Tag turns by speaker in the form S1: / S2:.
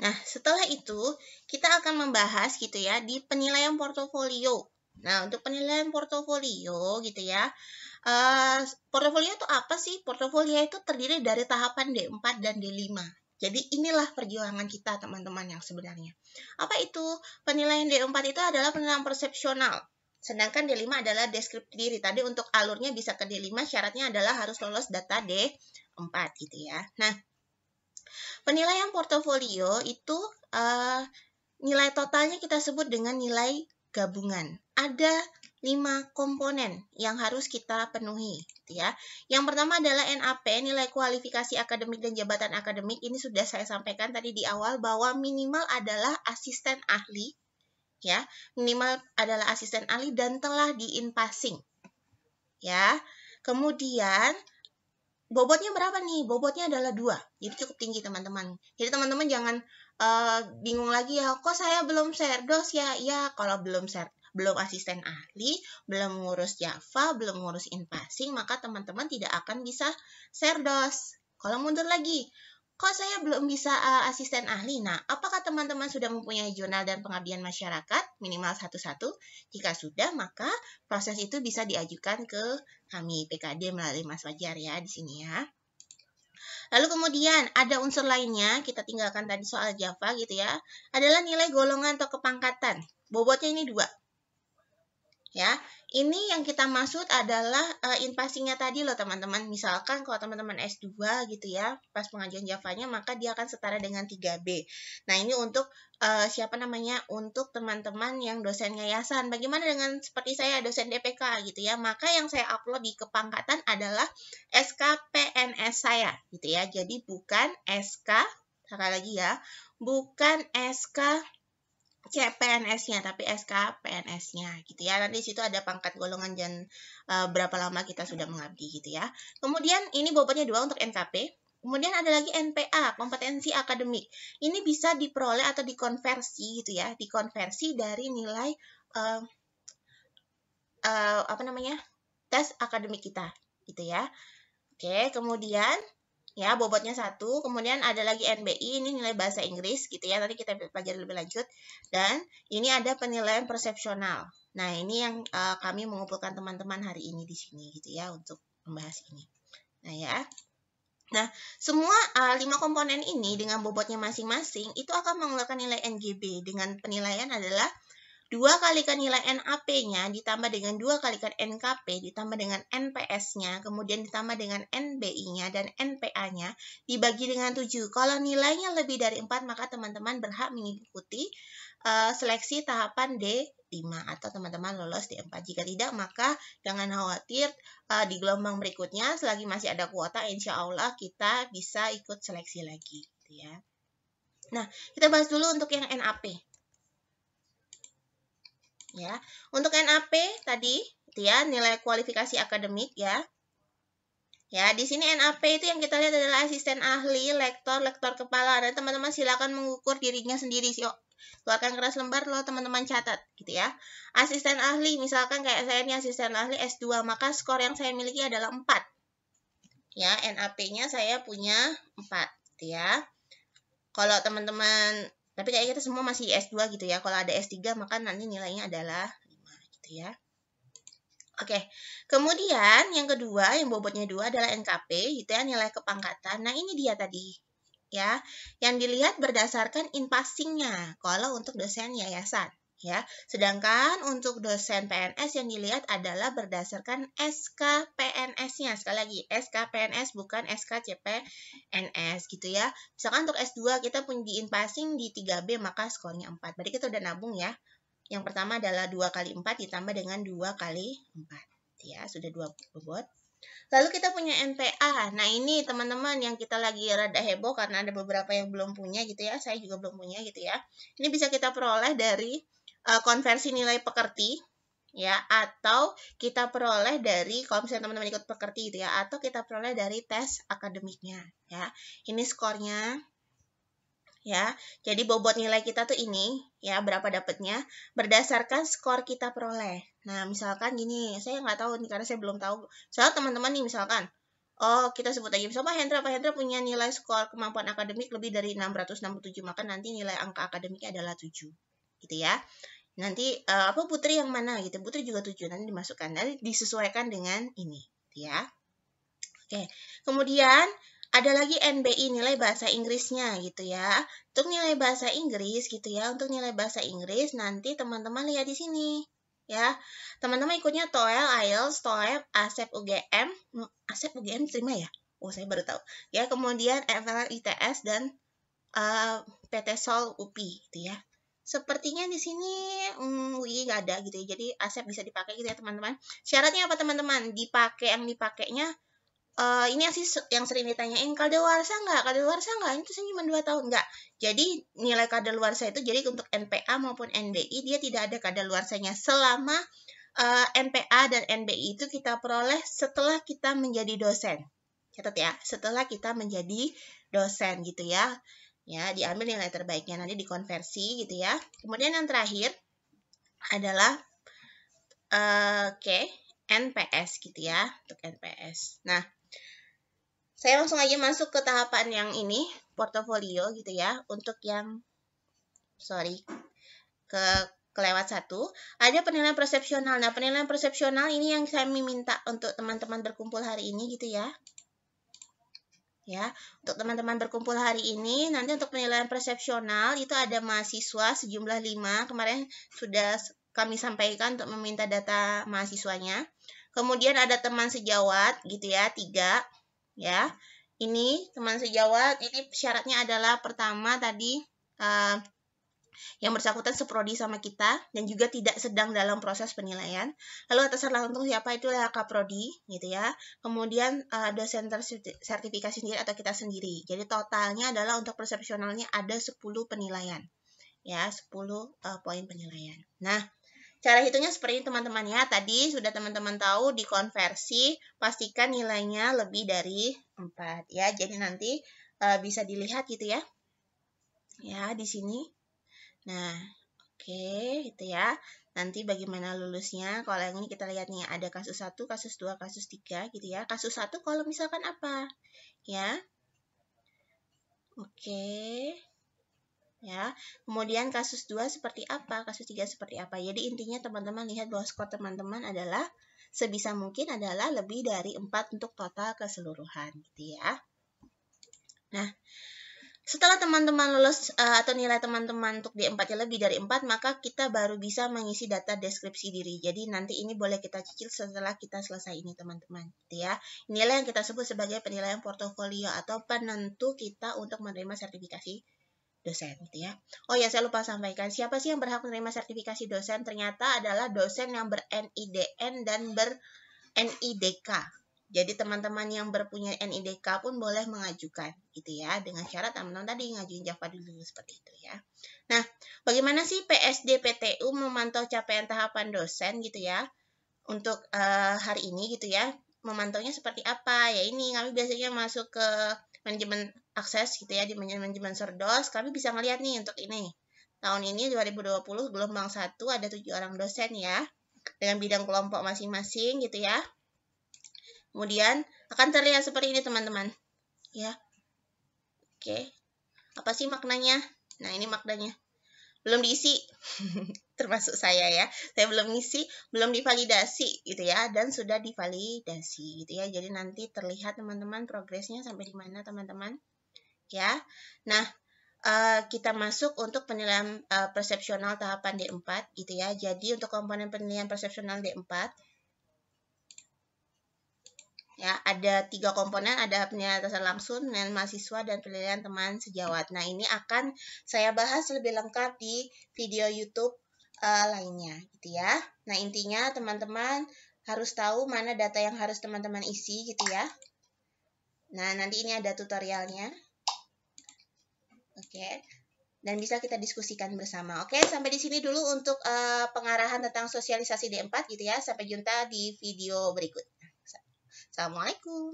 S1: Nah, setelah itu kita akan membahas gitu ya di penilaian portofolio. Nah, untuk penilaian portofolio gitu ya. Portofolio itu apa sih? Portofolio itu terdiri dari tahapan D4 dan D5. Jadi inilah perjuangan kita teman-teman yang sebenarnya. Apa itu? Penilaian D4 itu adalah penilaian persepsional. Sedangkan D5 adalah deskripsi diri. Tadi untuk alurnya bisa ke D5, syaratnya adalah harus lolos data D4 gitu ya. Nah, penilaian portofolio itu nilai totalnya kita sebut dengan nilai gabungan. Ada 5 komponen yang harus kita penuhi, gitu ya. Yang pertama adalah NAP, nilai kualifikasi akademik dan jabatan akademik. Ini sudah saya sampaikan tadi di awal bahwa minimal adalah asisten ahli, ya. Minimal adalah asisten ahli dan telah di-in-passing, ya. Kemudian bobotnya berapa nih? Bobotnya adalah 2. Jadi cukup tinggi teman-teman. Jadi teman-teman jangan bingung lagi ya, kok saya belum serdos ya? Ya, kalau belum asisten ahli, belum ngurus Java, belum ngurus in-passing, maka teman-teman tidak akan bisa serdos. Kalau mundur lagi, kok saya belum bisa asisten ahli? Nah, apakah teman-teman sudah mempunyai jurnal dan pengabdian masyarakat minimal 1-1? Jika sudah, maka proses itu bisa diajukan ke kami PKD melalui Mas Fajar ya di sini ya. Lalu kemudian ada unsur lainnya, kita tinggalkan tadi soal Java gitu ya, adalah nilai golongan atau kepangkatan. Bobotnya ini 2. Ya, ini yang kita maksud adalah in-passing-nya tadi loh teman-teman. Misalkan kalau teman-teman S2 gitu ya, pas pengajuan Java-nya maka dia akan setara dengan 3B. Nah, ini untuk untuk teman-teman yang dosen yayasan. Bagaimana dengan seperti saya dosen DPK gitu ya. Maka yang saya upload di kepangkatan adalah SKPNS saya gitu ya. Jadi bukan SK, sekali lagi ya, bukan SK CPNS-nya, tapi SKPNS-nya gitu ya. Nanti di situ ada pangkat golongan dan berapa lama kita sudah mengabdi gitu ya. Kemudian ini bobotnya 2 untuk NKP. Kemudian ada lagi NPA, kompetensi akademik. Ini bisa diperoleh atau dikonversi gitu ya, dikonversi dari nilai tes akademik kita gitu ya. Oke, kemudian ya bobotnya 1, kemudian ada lagi NBI, ini nilai bahasa Inggris gitu ya, nanti kita pelajari lebih lanjut. Dan ini ada penilaian persepsional. Nah, ini yang kami mengumpulkan teman-teman hari ini di sini gitu ya untuk membahas ini. Nah ya, nah semua 5 komponen ini dengan bobotnya masing-masing itu akan mengeluarkan nilai NGB dengan penilaian adalah 2 kalikan nilai NAP-nya ditambah dengan 2 kalikan NKP ditambah dengan NPS-nya, kemudian ditambah dengan NBI-nya dan NPA-nya dibagi dengan 7. Kalau nilainya lebih dari 4, maka teman-teman berhak mengikuti seleksi tahapan D5 atau teman-teman lolos D4. Jika tidak, maka jangan khawatir, di gelombang berikutnya selagi masih ada kuota, insya Allah kita bisa ikut seleksi lagi. Gitu ya. Nah, kita bahas dulu untuk yang NAP. Ya, untuk NAP tadi itu ya, nilai kualifikasi akademik ya. Ya, di sini NAP itu yang kita lihat adalah asisten ahli, lektor kepala. Dan teman-teman silakan mengukur dirinya sendiri sih. Keluarkan kertas lembar lo teman-teman catat gitu ya. Asisten ahli misalkan kayak saya ini asisten ahli S2, maka skor yang saya miliki adalah 4. Ya, NAP-nya saya punya 4 gitu ya. Kalau teman-teman, tapi kayak kita semua masih S2 gitu ya. Kalau ada S3 maka nanti nilainya adalah 5 gitu ya. Oke, kemudian yang kedua yang bobotnya 2 adalah NKP gitu ya, nilai kepangkatan. Nah, ini dia tadi ya, yang dilihat berdasarkan in-passing-nya kalau untuk dosen yayasan ya. Sedangkan untuk dosen PNS yang dilihat adalah berdasarkan SKPNS-nya. Sekali lagi, SKPNS bukan SKCPNS gitu ya. Misalkan untuk S2 kita punya di in-passing di 3B maka skornya 4. Berarti kita udah nabung ya. Yang pertama adalah 2 kali 4 ditambah dengan 2 kali 4. Ya, sudah 2 bobot. Lalu kita punya NPA. Nah, ini teman-teman yang kita lagi rada heboh karena ada beberapa yang belum punya gitu ya. Saya juga belum punya gitu ya. Ini bisa kita peroleh dari konversi nilai pekerti ya, atau kita peroleh dari kalau misalnya teman-teman ikut pekerti gitu ya, atau kita peroleh dari tes akademiknya ya. Ini skornya. Ya, jadi bobot nilai kita tuh ini, ya, berapa dapatnya, berdasarkan skor kita peroleh. Nah, misalkan gini, saya nggak tahu nih, karena saya belum tahu. Soalnya teman-teman nih, misalkan, kita sebut aja. Misalnya Pak Hendra punya nilai skor kemampuan akademik lebih dari 667, maka nanti nilai angka akademiknya adalah 7. Gitu ya. Nanti Putri yang mana gitu. Putri juga 7, nanti dimasukkan. Nanti disesuaikan dengan ini, gitu ya. Oke. Kemudian ada lagi NBI, nilai bahasa Inggrisnya gitu ya. Untuk nilai bahasa Inggris gitu ya. Untuk nilai bahasa Inggris nanti teman-teman lihat di sini. Ya, teman-teman ikutnya TOEL, IELTS, TOEFL, ASEP UGM. ASEP UGM terima ya? Oh, saya baru tahu. Ya, kemudian FLR ITS dan PT Sol UPI gitu ya. Sepertinya di sini UI nggak ada gitu ya. Jadi ASEP bisa dipakai gitu ya, teman-teman. Syaratnya apa, teman-teman? Yang dipakainya ini sih yang sering ditanyain, kadaluarsa nggak? Itu cuma 2 tahun nggak? Jadi nilai kadaluarsa itu jadi untuk NPA maupun NBI dia tidak ada kadaluarsanya selama NPA dan NBI itu kita peroleh setelah kita menjadi dosen. Catat ya, setelah kita menjadi dosen gitu ya. Ya, diambil nilai terbaiknya nanti dikonversi gitu ya. Kemudian yang terakhir adalah NPS gitu ya, untuk NPS. Nah, saya langsung aja masuk ke tahapan yang ini, portofolio gitu ya. Untuk yang, kelewat 1, ada penilaian persepsional. Nah, penilaian persepsional ini yang saya minta untuk teman-teman berkumpul hari ini gitu ya. Ya, untuk teman-teman berkumpul hari ini, nanti untuk penilaian persepsional itu ada mahasiswa sejumlah 5. Kemarin sudah kami sampaikan untuk meminta data mahasiswanya. Kemudian ada teman sejawat gitu ya, 3. Ya, ini teman sejawat, ini syaratnya adalah pertama tadi yang bersangkutan seprodi sama kita dan juga tidak sedang dalam proses penilaian. Lalu atasan langsung siapa, itu adalah kaprodi gitu ya. Kemudian dosen sertifikasi sendiri atau kita sendiri. Jadi totalnya adalah untuk persepsionalnya ada 10 penilaian. Ya, 10 poin penilaian. Nah, cara hitungnya seperti ini teman-teman ya. Tadi sudah teman-teman tahu dikonversi, pastikan nilainya lebih dari 4 ya. Jadi nanti bisa dilihat gitu ya. Ya, di sini. Nah, oke, gitu ya. Nanti bagaimana lulusnya? Kalau yang ini kita lihat nih, ada kasus 1, kasus 2, kasus 3 gitu ya. Kasus 1 kalau misalkan apa? Ya. Oke. Ya, kemudian kasus 2 seperti apa, kasus 3 seperti apa. Jadi intinya teman-teman lihat bahwa skor teman-teman adalah sebisa mungkin adalah lebih dari 4 untuk total keseluruhan gitu ya. Nah, setelah teman-teman lulus atau nilai teman-teman untuk D4-nya lebih dari 4, maka kita baru bisa mengisi data deskripsi diri. Jadi nanti ini boleh kita cicil setelah kita selesai ini teman-teman gitu ya. Inilah yang kita sebut sebagai penilaian portofolio atau penentu kita untuk menerima sertifikasi dosen gitu ya. Oh ya, saya lupa sampaikan, siapa sih yang berhak menerima sertifikasi dosen? Ternyata adalah dosen yang ber-NIDN dan ber-NIDK. Jadi teman-teman yang berpunya NIDK pun boleh mengajukan gitu ya, dengan syarat teman-teman tadi ngajuin Java dulu seperti itu ya. Nah, bagaimana sih PSD PTU memantau capaian tahapan dosen gitu ya? Untuk hari ini gitu ya, memantaunya seperti apa? Ya ini kami biasanya masuk ke manajemen akses gitu ya, di manajemen Sordos, kami bisa ngeliat nih untuk ini. Tahun ini 2020 gelombang 1 ada 7 orang dosen ya, dengan bidang kelompok masing-masing gitu ya. Kemudian akan terlihat seperti ini teman-teman. Ya. Oke. Apa sih maknanya? Nah, ini maknanya. Belum diisi. Termasuk saya ya. Saya belum ngisi, belum divalidasi gitu ya, dan sudah divalidasi gitu ya. Jadi nanti terlihat teman-teman progresnya sampai di mana teman-teman. Ya. Nah, kita masuk untuk penilaian persepsional tahapan D4 gitu ya. Jadi untuk komponen penilaian persepsional D4 ya, ada 3 komponen, ada penilaian atasan langsung, penilaian mahasiswa, dan penilaian teman sejawat. Nah, ini akan saya bahas lebih lengkap di video YouTube lainnya gitu ya. Nah, intinya teman-teman harus tahu mana data yang harus teman-teman isi gitu ya. Nah, nanti ini ada tutorialnya. Oke. Dan bisa kita diskusikan bersama. Oke, sampai di sini dulu untuk pengarahan tentang sosialisasi D4 gitu ya. Sampai jumpa di video berikut. Assalamualaikum.